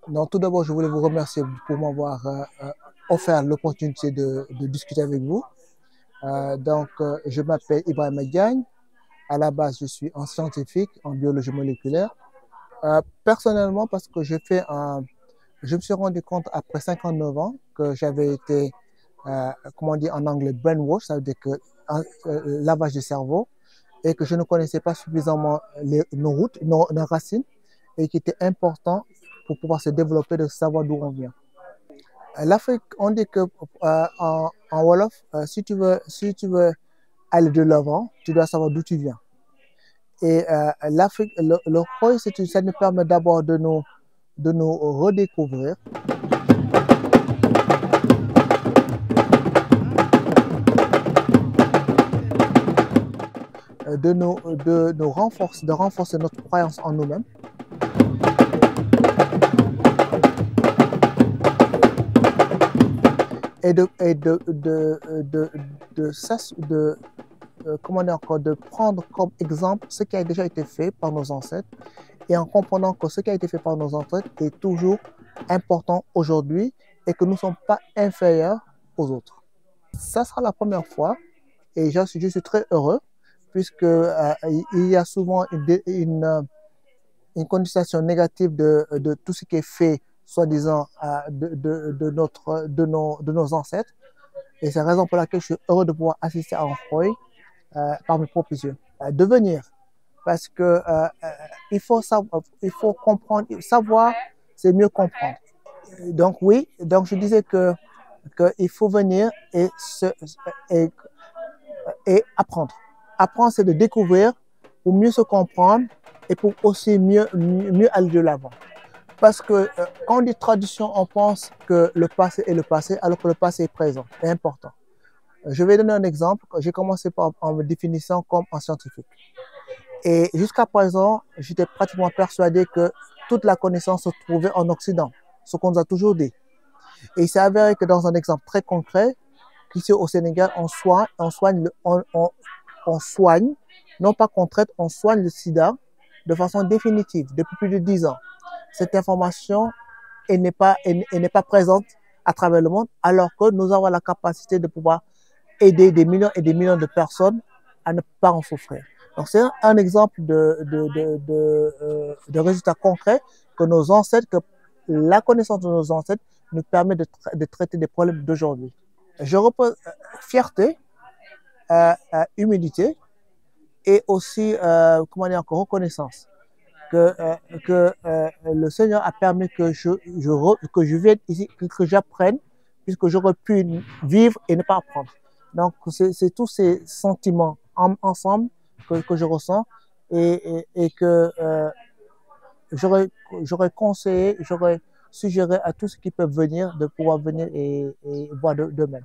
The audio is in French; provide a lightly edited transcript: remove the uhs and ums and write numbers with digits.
Donc, tout d'abord, je voulais vous remercier pour m'avoir offert l'opportunité de discuter avec vous. Je m'appelle Ibrahim Diagne. À la base, je suis un scientifique en biologie moléculaire. Personnellement, parce que je me suis rendu compte après 59 ans que j'avais été, comment on dit en anglais, brainwash, ça veut dire que lavage de cerveau, et que je ne connaissais pas suffisamment nos routes, nos racines, et qu'il était important pour pouvoir se développer de savoir d'où on vient. L'Afrique, on dit que en Wolof, si tu veux aller de l'avant, tu dois savoir d'où tu viens. Et l'Afrique, le Khoy, ça nous permet d'abord de nous redécouvrir, de renforcer notre croyance en nous-mêmes. Et comment dire encore, de prendre comme exemple ce qui a déjà été fait par nos ancêtres et en comprenant que ce qui a été fait par nos ancêtres est toujours important aujourd'hui et que nous ne sommes pas inférieurs aux autres. Ça sera la première fois et je suis très heureux puisque il y a souvent une connotation négative de tout ce qui est fait, soi-disant, de nos ancêtres. Et c'est la raison pour laquelle je suis heureux de pouvoir assister à un Khoy par mes propres yeux. Devenir, parce que il faut comprendre, savoir, c'est mieux comprendre. Donc oui, donc je disais qu'il faut venir et, et apprendre. Apprendre, c'est de découvrir pour mieux se comprendre et pour aussi mieux aller de l'avant. Parce que quand on dit tradition, on pense que le passé est le passé, alors que le passé est présent, est important. Je vais donner un exemple. J'ai commencé en me définissant comme un scientifique. Et jusqu'à présent, j'étais pratiquement persuadé que toute la connaissance se trouvait en Occident, ce qu'on nous a toujours dit. Et il s'est avéré que dans un exemple très concret, qu'ici au Sénégal, on soigne, non pas qu'on traite, on soigne le sida de façon définitive depuis plus de 10 ans. Cette information n'est pas présente à travers le monde, alors que nous avons la capacité de pouvoir aider des millions et des millions de personnes à ne pas en souffrir. Donc, c'est un exemple de résultats concrets que nos ancêtres, que la connaissance de nos ancêtres nous permet de traiter des problèmes d'aujourd'hui. Je repose fierté, humilité et aussi, comment dire encore, reconnaissance que le Seigneur a permis que je vienne ici, que j'apprenne, puisque j'aurais pu vivre et ne pas apprendre. Donc, c'est tous ces sentiments ensemble que je ressens et que j'aurais conseillé, j'aurais suggéré à tous ceux qui peuvent venir de pouvoir venir et voir d'eux-mêmes.